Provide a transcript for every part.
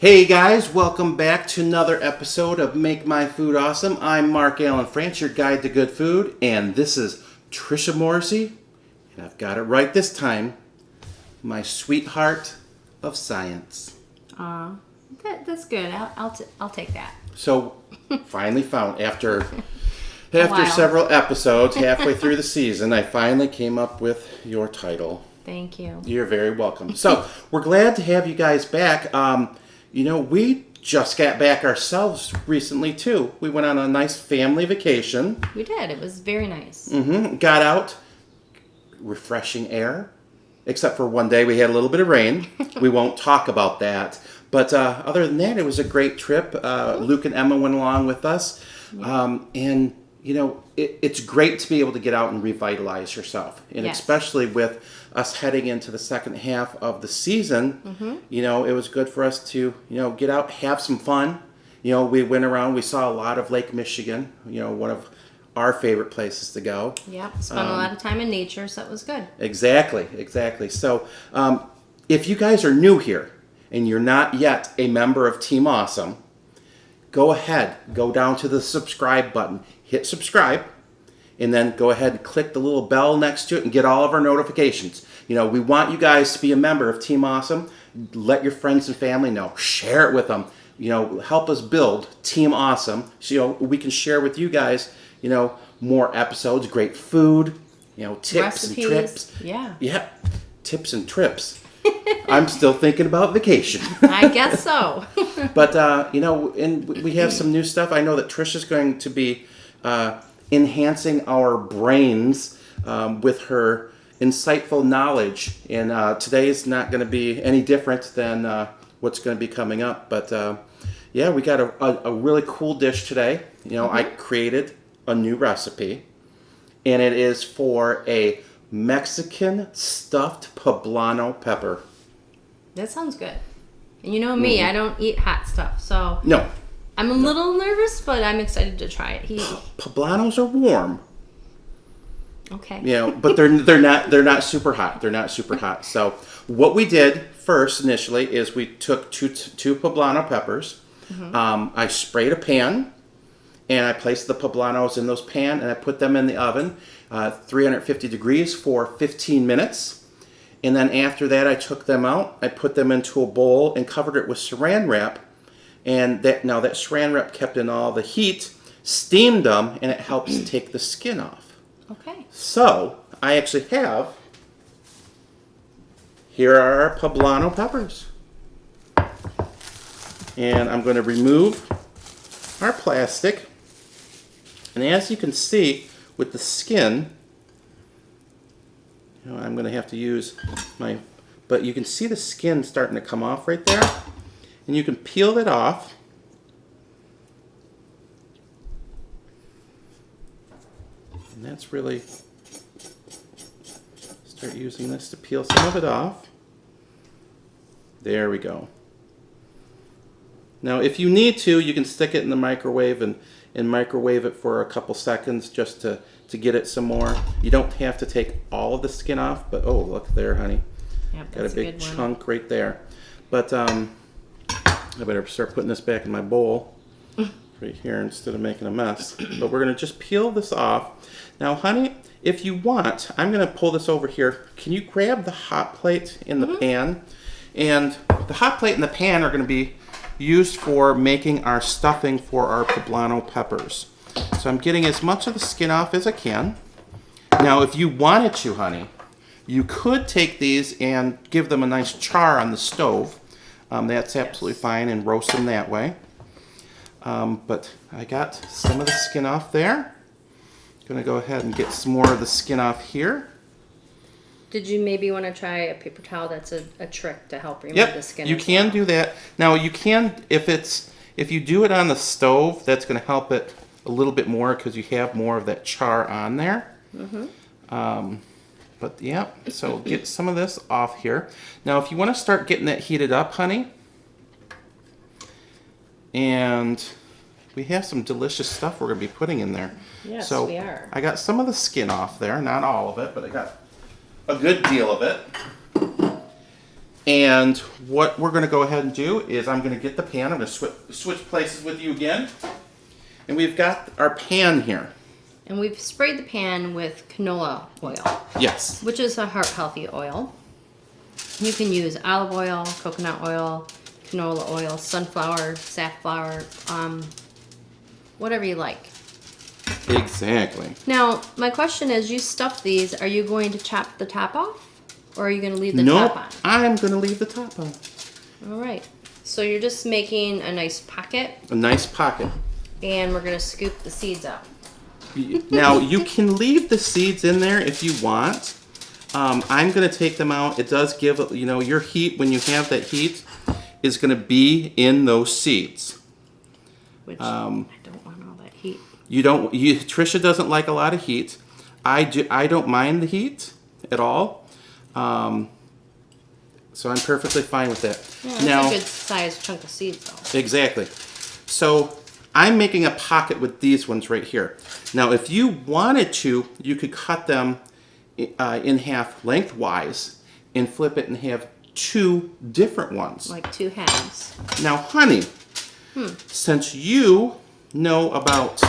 Hey guys, welcome back to another episode of Make My Food Awesome. I'm Mark Allen France, your guide to good food, and this is Trisha Morrissey, and I've got it right this time, my sweetheart of science. That's good. I'll take that. So, finally found, after while. several episodes, halfway through the season, I finally came up with your title. Thank you. You're very welcome. So, we're glad to have you guys back. We just got back ourselves recently, too. We went on a nice family vacation. We did. It was very nice. Got out, refreshing air. Except for one day we had a little bit of rain. We won't talk about that. But other than that, it was a great trip. Luke and Emma went along with us. It's great to be able to get out and revitalize yourself. And especially with us heading into the second half of the season, it was good for us to, get out, have some fun. We went around, we saw a lot of Lake Michigan, one of our favorite places to go. Yep, spent a lot of time in nature, so it was good. Exactly. So if you guys are new here and you're not yet a member of Team Awesome, go ahead, go down to the subscribe button, hit subscribe, and then go ahead and click the little bell next to it and get all of our notifications. We want you guys to be a member of Team Awesome. Let your friends and family know. Share it with them. Help us build Team Awesome so we can share with you guys, more episodes, great food, tips Recipes. and trips. Yeah, tips and trips. I'm still thinking about vacation. I guess so. But, and we have some new stuff. I know that Trisha's going to be enhancing our brains with her insightful knowledge. And today is not going to be any different than what's going to be coming up. But, we got a really cool dish today. I created a new recipe. And it is for a Mexican stuffed poblano pepper. That sounds good. And you know me, I don't eat hot stuff, so No. I'm a little nervous, but I'm excited to try it. Poblanos are warm. Okay. But they're not super hot. They're not super hot. So what we did first initially is we took two poblano peppers. I sprayed a pan, and I placed the poblanos in those pan, and I put them in the oven, 350 degrees for 15 minutes. And then after that, I took them out. I put them into a bowl and covered it with saran wrap. And that saran wrap kept in all the heat, steamed them, and it helps take the skin off. Okay. So I actually have, here are our poblano peppers. And I'm going to remove our plastic. And as you can see with the skin, I'm going to have to use but you can see the skin starting to come off right there. And you can peel it off. And that's really, start using this to peel some of it off. There we go. Now, if you need to, you can stick it in the microwave and microwave it for a couple seconds just to get it some more. You don't have to take all of the skin off, but oh, look there, honey. Yep, got a big chunk right there. But I better start putting this back in my bowl right here instead of making a mess. But we're going to just peel this off. Now, honey, if you want, I'm going to pull this over here. Can you grab the hot plate in the pan? And the hot plate and the pan are going to be used for making our stuffing for our poblano peppers. So I'm getting as much of the skin off as I can. Now, if you wanted to, honey, you could take these and give them a nice char on the stove. That's absolutely fine, and roast them that way. But I got some of the skin off there. Gonna go ahead and get some more of the skin off here. Did you maybe want to try a paper towel? That's a trick to help remove the skin. You can do that. Now you can, if you do it on the stove, that's going to help it a little bit more because you have more of that char on there. But yeah, so get some of this off here. Now if you want to start getting that heated up, honey, and we have some delicious stuff we're going to be putting in there. Yes, so we are. I got some of the skin off there, not all of it, but I got a good deal of it. And what we're going to go ahead and do is I'm going to get the pan. I'm going to switch places with you again. And we've got our pan here. And we've sprayed the pan with canola oil. Yes. Which is a heart-healthy oil. You can use olive oil, coconut oil, canola oil, sunflower, safflower, whatever you like. Exactly. Now, my question is, you stuff these, are you going to chop the top off? Or are you going to leave the top on? I'm going to leave the top on. All right. So you're just making a nice pocket. A nice pocket. And we're going to scoop the seeds out. Now, you can leave the seeds in there if you want. I'm going to take them out. It does give, your heat, when you have that heat, is going to be in those seeds. Which I don't want all that heat. Trisha doesn't like a lot of heat. I don't mind the heat at all. So I'm perfectly fine with that. Yeah, that's a good sized chunk of seeds, though. Exactly. So I'm making a pocket with these ones right here. Now, if you wanted to, you could cut them in half lengthwise and flip it and have two different ones. Like two halves. Now, honey, since you know about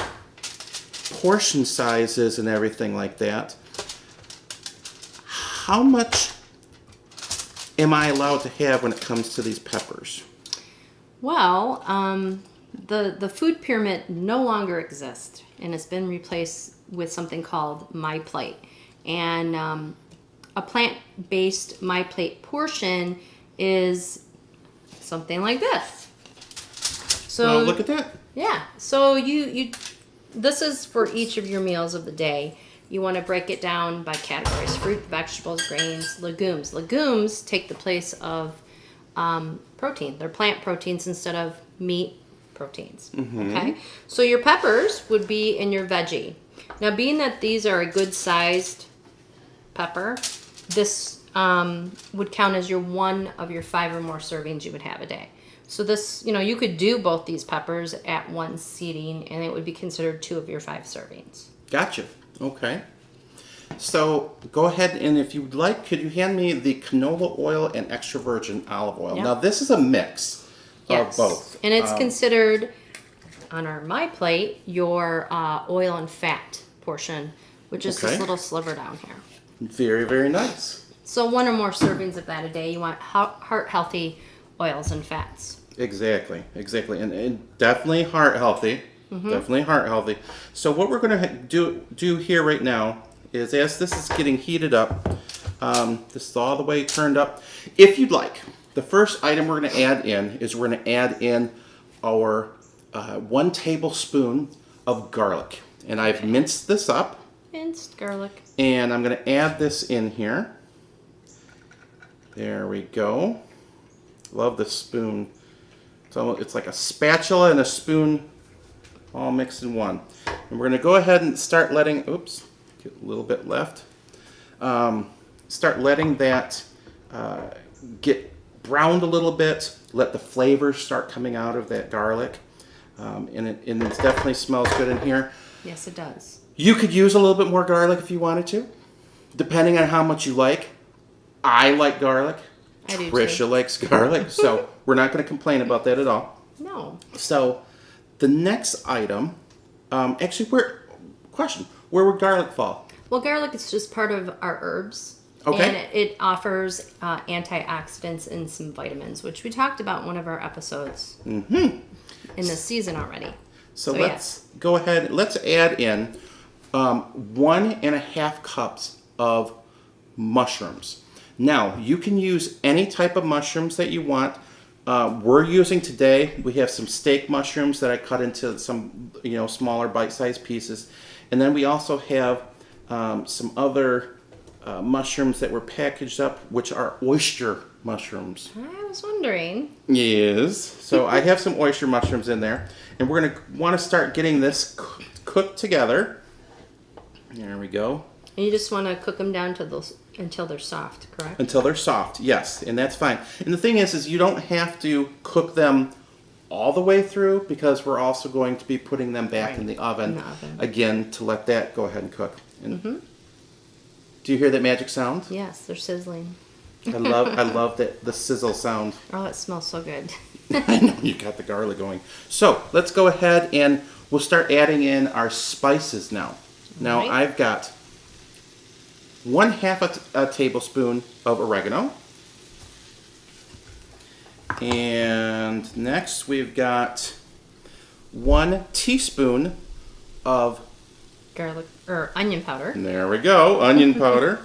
portion sizes and everything like that, how much am I allowed to have when it comes to these peppers? Well, the food pyramid no longer exists, and it's been replaced with something called MyPlate. And a plant-based MyPlate portion is something like this. So look at that. Yeah. So you this is for each of your meals of the day. You want to break it down by categories: fruit, vegetables, grains, legumes. Legumes take the place of protein. They're plant proteins instead of meat proteins. Mm-hmm. Okay? So your peppers would be in your veggie. Now, being that these are a good sized pepper, this would count as one of your 5 or more servings you would have a day. So this, you could do both these peppers at one seating, and it would be considered 2 of your 5 servings. Gotcha. Okay. So go ahead, and if you would like, could you hand me the canola oil and extra virgin olive oil? Yep. Now, this is a mix of both. And it's considered, on our MyPlate, your oil and fat portion, which is this little sliver down here. Very, very nice. So 1 or more servings of that a day. You want heart-healthy oils and fats. Exactly. And definitely heart healthy. Mm-hmm. Definitely heart healthy. So what we're going to do here right now is, as this is getting heated up, this is all the way turned up. If you'd like, the first item we're going to add in is we're going to add in our 1 tablespoon of garlic. And I've minced this up. Minced garlic. And I'm going to add this in here. There we go. Love the spoon. So it's like a spatula and a spoon all mixed in one. And we're going to go ahead and start letting, get a little bit left. Start letting that get browned a little bit. Let the flavors start coming out of that garlic. And it definitely smells good in here. Yes, it does. You could use a little bit more garlic if you wanted to, depending on how much you like. I like garlic. I do Trisha too. likes garlic, so we're not going to complain about that at all. No. So the next item, where would garlic fall? Well, garlic is just part of our herbs. Okay. And it offers antioxidants and some vitamins, which we talked about in one of our episodes in this season already. So let's go ahead. Let's add in 1.5 cups of mushrooms. Now, you can use any type of mushrooms that you want. We're using today, we have some steak mushrooms that I cut into some, smaller bite-sized pieces. And then we also have some other mushrooms that were packaged up, which are oyster mushrooms. I was wondering. Yes. So I have some oyster mushrooms in there. And we're going to want to start getting this cooked together. There we go. And you just want to cook them down until they're soft, correct? Until they're soft, yes, and that's fine. And the thing is you don't have to cook them all the way through, because we're also going to be putting them back in the oven again to let that go ahead and cook. And do you hear that magic sound? Yes, they're sizzling. I love the sizzle sound. Oh, it smells so good. I know you got the garlic going. So let's go ahead and we'll start adding in our spices now. Now Right. I've got 1/2 a tablespoon of oregano. And next we've got 1 teaspoon of, Garlic or onion powder. there we go, onion powder.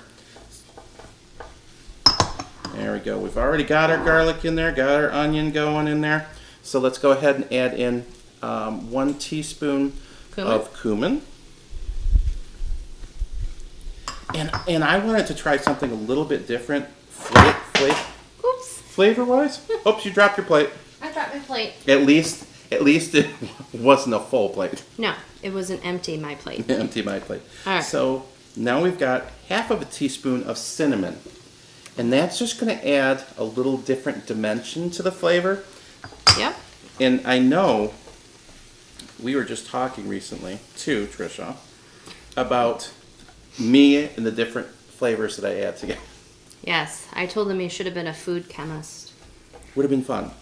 There we go. We've already got our garlic in there, got our onion going in there. So let's go ahead and add in 1 teaspoon of cumin. And I wanted to try something a little bit different, Oops. flavor-wise. Oops, you dropped your plate. I dropped my plate. At least it wasn't a full plate. No, it was an empty MyPlate. Empty my plate. All right. So now we've got 1/2 teaspoon of cinnamon. And that's just going to add a little different dimension to the flavor. Yep. And I know we were just talking recently, too, Trisha, about me and the different flavors that I add together. Yes, I told him he should have been a food chemist. Would have been fun.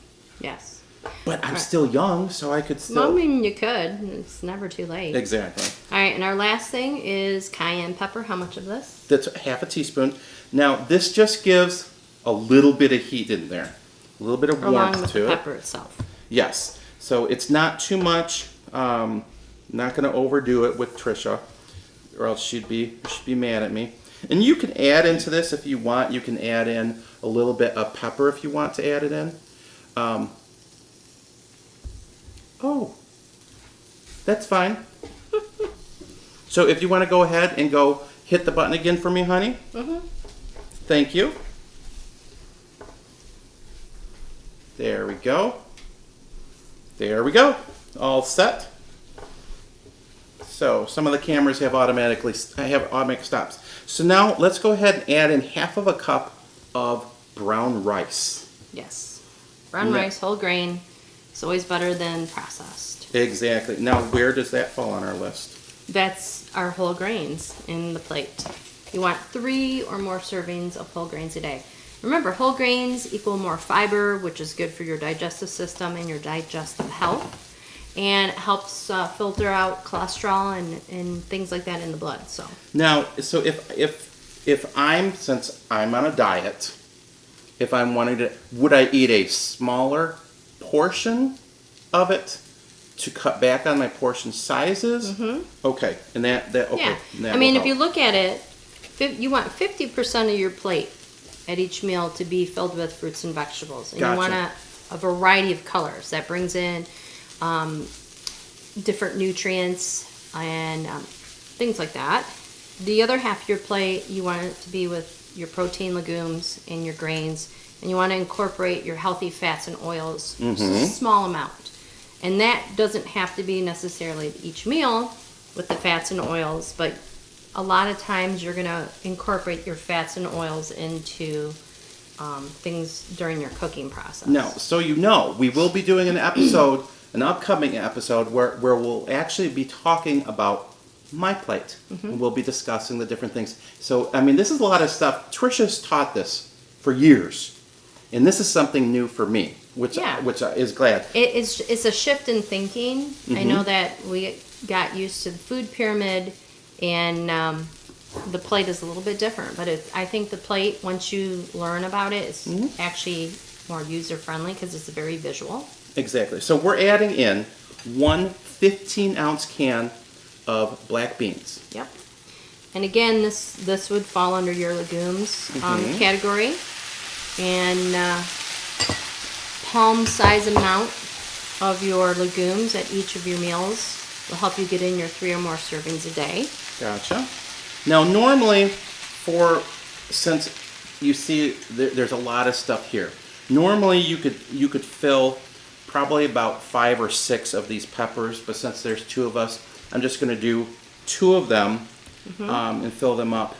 Yes. But I'm still young, so I could still... Well, I mean, you could. It's never too late. Exactly. All right, and our last thing is cayenne pepper. How much of this? That's 1/2 teaspoon. Now, this just gives a little bit of heat in there. A little bit of Along warmth with to the it. pepper itself. Yes. So it's not too much. Not going to overdo it with Trisha, or else she'd be mad at me. And you can add into this if you want. You can add in a little bit of pepper if you want to add it in. Oh, that's fine. So if you want to go ahead and go hit the button again for me, honey. Mm-hmm. Thank you. There we go. There we go. All set. So some of the cameras have automatic stops. So now let's go ahead and add in 1/2 cup of brown rice. Yes. Brown rice, whole grain. It's always better than processed. Exactly. Now where does that fall on our list? That's our whole grains in the plate. You want 3 or more servings of whole grains a day. Remember, whole grains equal more fiber, which is good for your digestive system and your digestive health. And it helps filter out cholesterol and things like that in the blood. So Now, so since I'm on a diet, if I'm wanting to, would I eat a smaller portion of it to cut back on my portion sizes? Mm-hmm. Okay, and that okay. yeah, That I mean, will if you help. look at it, you want 50% of your plate at each meal to be filled with fruits and vegetables, and Gotcha. you want a variety of colors that brings in different nutrients and things like that. The other half of your plate, you want it to be with your protein, legumes, and your grains, and you want to incorporate your healthy fats and oils, just a small amount. And that doesn't have to be necessarily each meal with the fats and oils, but a lot of times you're going to incorporate your fats and oils into things during your cooking process. No, so we will be doing an upcoming episode where we'll actually be talking about MyPlate. And we'll be discussing the different things. So, I mean, this is a lot of stuff. Trisha's taught this for years. And this is something new for me, which is glad. It's a shift in thinking. I know that we got used to the food pyramid, and the plate is a little bit different. But I think the plate, once you learn about it, it's actually more user-friendly because it's very visual. Exactly. So we're adding in 1 15-ounce can of black beans. Yep. And again, this would fall under your legumes category. And palm-size amount of your legumes at each of your meals will help you get in your 3 or more servings a day. Gotcha. Now, normally, since you see there's a lot of stuff here, normally you could fill probably about 5 or 6 of these peppers, but since there's 2 of us, I'm just going to do 2 of them and fill them up.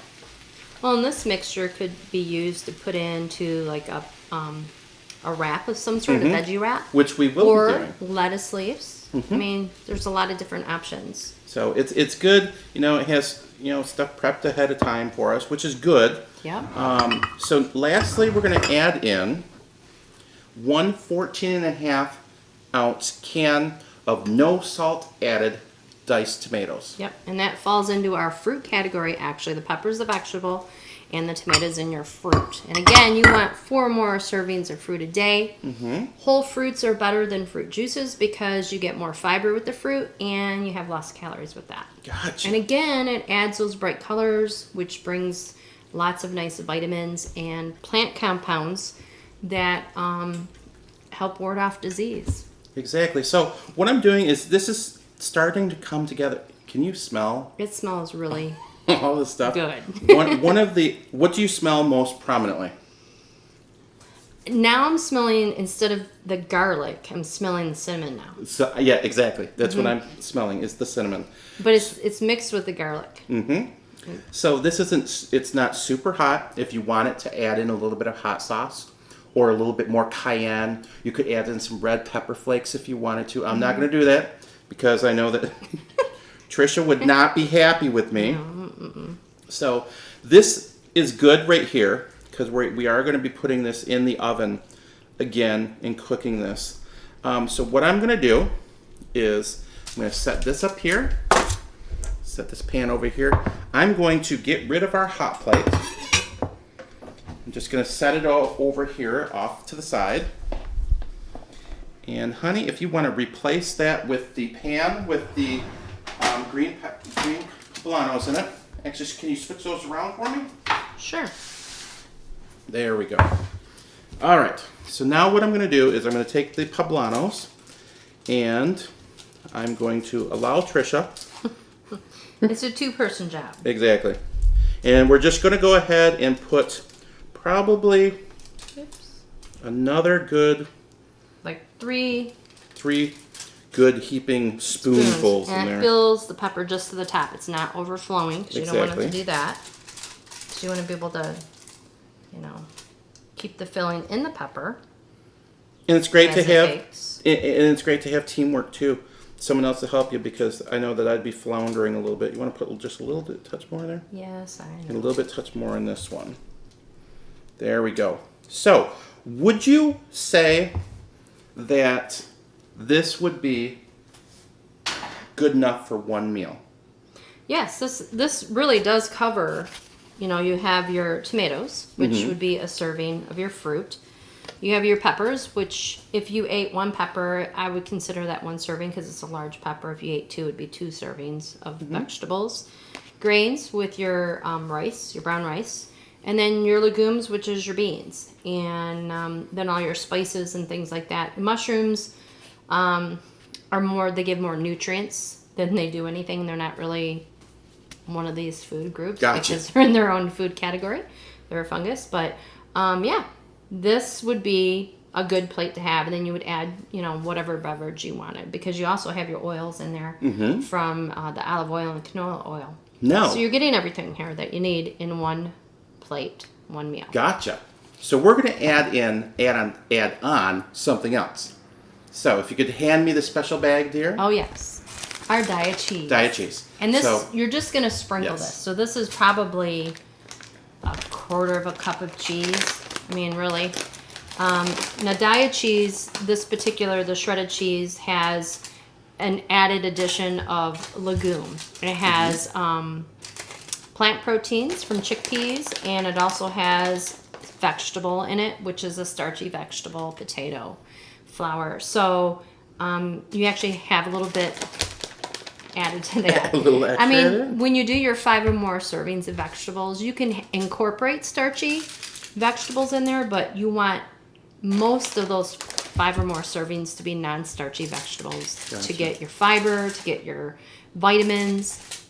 Well, and this mixture could be used to put into like a wrap of some sort, a veggie wrap. Which we will be doing. Or lettuce leaves. I mean, there's a lot of different options. So it's good. It has stuff prepped ahead of time for us, which is good. Yep. So lastly, we're going to add in 1 14.5-ounce can of no salt added diced tomatoes. Yep, and that falls into our fruit category, actually. The pepper's the vegetable, and the tomatoes in your fruit. And again, you want 4 more servings of fruit a day. Whole fruits are better than fruit juices because you get more fiber with the fruit, and you have less calories with that. Gotcha. And again, it adds those bright colors, which brings lots of nice vitamins and plant compounds that help ward off disease. Exactly. So what I'm doing is this is starting to come together. Can you smell It smells really all this stuff? good. What do you smell most prominently? Now I'm smelling, instead of the garlic, I'm smelling the cinnamon now. So yeah, exactly. That's what I'm smelling is the cinnamon. But it's mixed with the garlic. So it's not super hot. If you want it to add in a little bit of hot sauce or a little bit more cayenne, you could add in some red pepper flakes if you wanted to. I'm not going to do that because I know that Trisha would not be happy with me. So this is good right here because we are going to be putting this in the oven again and cooking this. So what I'm going to do is I'm going to set this up here. Set this pan over here. I'm going to get rid of our hot plate. I'm just going to set it all over here off to the side. And honey, if you want to replace that with the pan with the green poblanos in it, actually, can you switch those around for me? Sure. There we go. All right. So now what I'm going to do is I'm going to take the poblanos and I'm going to allow Trisha. It's a 2-person job. Exactly. And we're just going to go ahead and put probably another good Like 3 good heaping spoonfuls in and there. it fills the pepper just to the top. It's not overflowing because you don't want it to do that. So you want to be able to, keep the filling in the pepper. And it's great to as it have bakes. and it's great to have teamwork too. Someone else to help you because I know that I'd be floundering a little bit. You want to put just a little bit touch more there? Yes, I And a know. little bit touch more in this one. There we go. So, would you say that this would be good enough for one meal? Yes, this really does cover, you have your tomatoes, which would be a serving of your fruit. You have your peppers, which if you ate 1 pepper, I would consider that 1 serving because it's a large pepper. If you ate 2, it would be 2 servings of vegetables. Grains with your rice, your brown rice. And then your legumes, which is your beans. And then all your spices and things like that. Mushrooms they give more nutrients than they do anything. They're not really one of these food groups. Gotcha. Because they're in their own food category. They're a fungus. But this would be a good plate to have. And then you would add, whatever beverage you wanted. Because you also have your oils in there from the olive oil and canola oil. No. So you're getting everything here that you need in one plate, one meal. Gotcha. So we're going to add on something else. So if you could hand me the special bag, dear. Oh yes, our diet cheese. Diet cheese. And this, you're just going to sprinkle Yes. this. So this is probably a 1/4 cup of cheese. I mean, really. Now diet cheese, the shredded cheese has an added addition of legume. And it has plant proteins from chickpeas, and it also has vegetable in it, which is a starchy vegetable, potato, flour. So you actually have a little bit added to that. A little extra. I mean, when you do your 5 or more servings of vegetables, you can incorporate starchy vegetables in there, but you want most of those 5 or more servings to be non-starchy vegetables to get your fiber, to get your vitamins.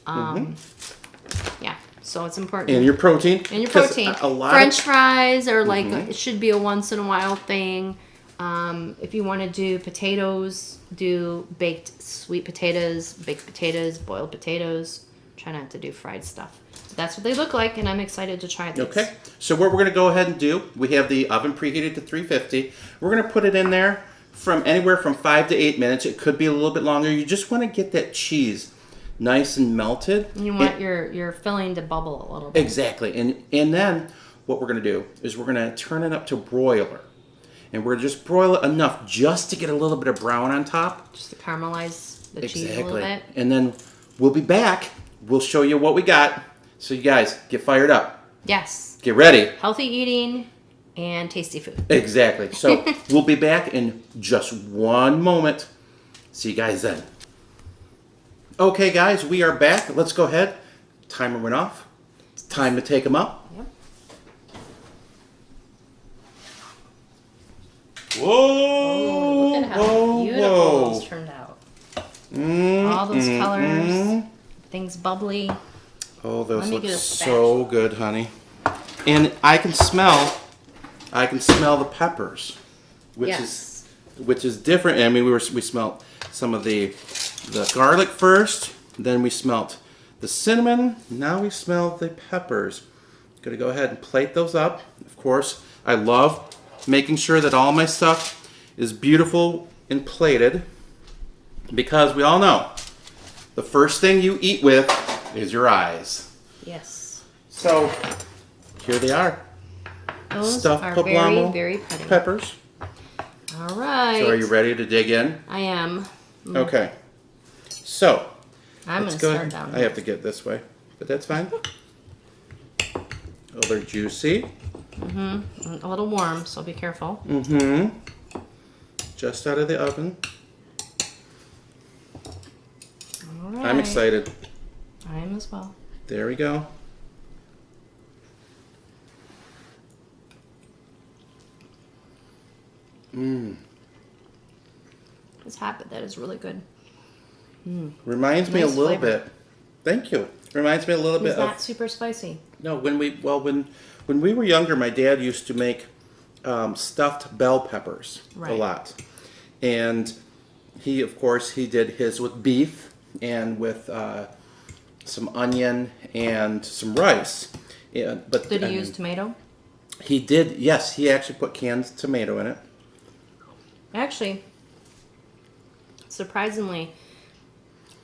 Yeah, so it's important. And your protein. And your protein. A lot French fries are like, it should be a once in a while thing. If you want to do potatoes, do baked sweet potatoes, baked potatoes, boiled potatoes. Try not to do fried stuff. But that's what they look like, and I'm excited to try these. Okay. So what we're going to go ahead and do, we have the oven preheated to 350. We're going to put it in there from anywhere from 5 to 8 minutes. It could be a little bit longer. You just want to get that cheese nice and melted. You want your filling to bubble a little bit. Exactly. And then what we're going to do is we're going to turn it up to broiler. And we're going to just broil it enough just to get a little bit of brown on top. Just to caramelize the cheese a little bit. And then we'll be back. We'll show you what we got. So you guys, get fired up. Yes. Get ready. Healthy eating and tasty food. Exactly. So we'll be back in just one moment. See you guys then. Okay, guys, we are back. Let's go ahead. Timer went off. It's time to take them up. Yep. Whoa! Oh, look at how beautiful those turned out. All those colors, things bubbly. Oh, those look so good, honey. And I can smell the peppers, which is different. I mean, we smelled some of the garlic first, then we smelt the cinnamon. Now we smell the peppers. Gonna go ahead and plate those up. Of course, I love making sure that all my stuff is beautiful and plated, because we all know the first thing you eat with is your eyes. Yes. So here they are. Those Stuffed are Poblano very, very pretty. peppers. All right. So are you ready to dig in? I am. Okay. So I'm going to start down I here. have to get this way, but that's fine. Oh, they're juicy. A little warm, so be careful. Just out of the oven. All right. I'm excited. I am as well. There we go. It's hot, but that is really good. Reminds me a Nice little flavor. bit. Thank you. Reminds me a little bit It's of. not super spicy. No, when we were younger, my dad used to make stuffed bell peppers a Right. lot, and he did his with beef and with some onion and some rice. But Did he use tomato? He did. Yes, he actually put canned tomato in it. Actually, surprisingly,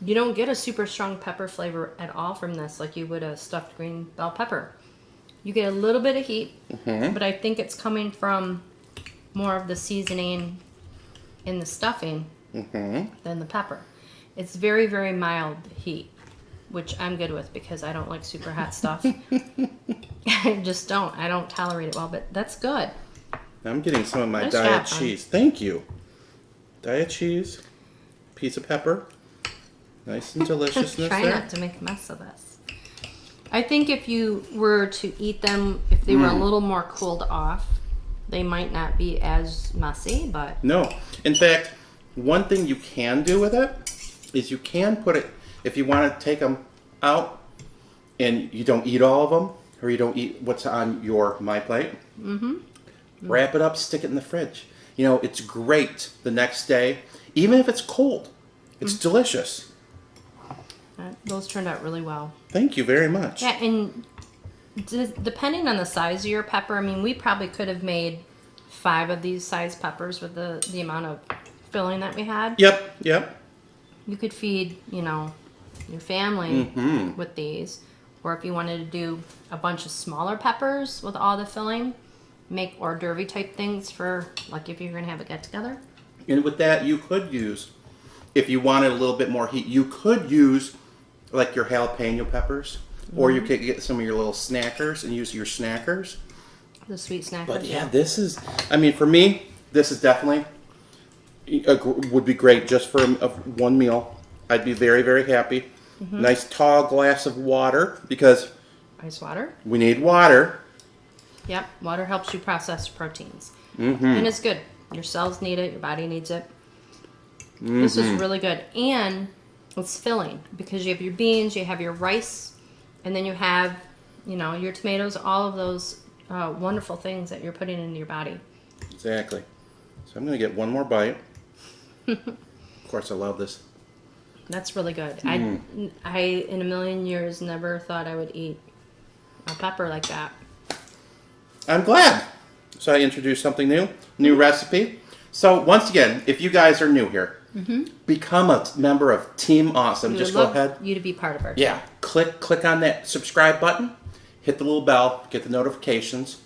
you don't get a super strong pepper flavor at all from this like you would a stuffed green bell pepper. You get a little bit of heat, but I think it's coming from more of the seasoning in the stuffing than the pepper. It's very, very mild heat, which I'm good with because I don't like super hot stuff. I just don't. I don't tolerate it well, but that's good. I'm getting some of my Nice diet job, hon. cheese. Thank you. Diet cheese, piece of pepper, nice and deliciousness Try there. not to make a mess of this. I think if you were to eat them, if they were a little more cooled off, they might not be as messy, but No. In fact, one thing you can do with it is you can put it, if you want to take them out and you don't eat all of them, or you don't eat what's on your MyPlate, wrap it up, stick it in the fridge. You know, it's great the next day, even if it's cold. It's delicious. those turned out really well. Thank you very much. Yeah, and depending on the size of your pepper, I mean, we probably could have made 5 of these size peppers with the amount of filling that we had. Yep, yep. You could feed, your family with these. Or if you wanted to do a bunch of smaller peppers with all the filling, make hors d'oeuvre type things for, like, if you're going to have a get-together. And with that, you could use, if you wanted a little bit more heat, you could use like your jalapeno peppers, or you could get some of your little snackers and use your snackers. The sweet snackers. But yeah, this is, I mean, for me, this is definitely, would be great just for one meal. I'd be very, very happy. Nice tall glass of water, because Ice water. we need water. Yep, water helps you process proteins. And it's good. Your cells need it, your body needs it. This is really good. And it's filling, because you have your beans, you have your rice, and then you have, your tomatoes, all of those wonderful things that you're putting into your body. Exactly. So I'm going to get one more bite. Of course, I love this. That's really good. I, in a million years, never thought I would eat a pepper like that. I'm glad. So I introduced something new recipe. So once again, if you guys are new here, become a member of Team Awesome. We Just would go love ahead. you to be part of our team. Yeah, click on that subscribe button, hit the little bell, get the notifications.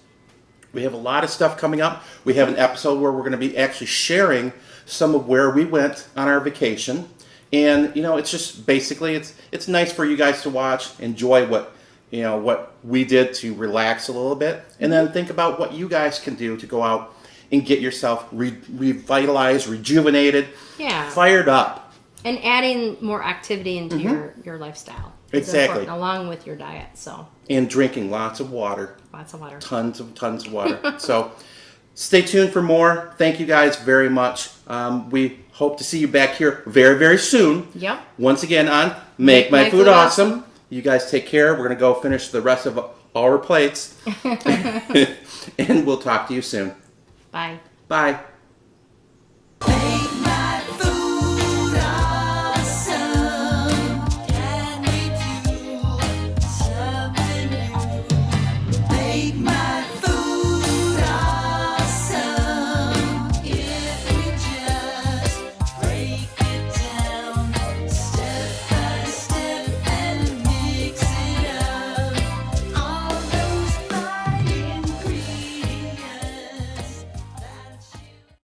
We have a lot of stuff coming up. We have an episode where we're going to be actually sharing some of where we went on our vacation. And, it's just basically, it's nice for you guys to watch, enjoy what we did to relax a little bit, and then think about what you guys can do to go out and get yourself revitalized, rejuvenated, fired up. And adding more activity into your lifestyle. It's Exactly. important, along with your diet, so. And drinking lots of water. Lots of water. Tons of water. So stay tuned for more. Thank you guys very much. We hope to see you back here very, very soon. Yep. Once again on Make My Food Awesome. You guys take care. We're going to go finish the rest of our plates. And we'll talk to you soon. Bye. Bye.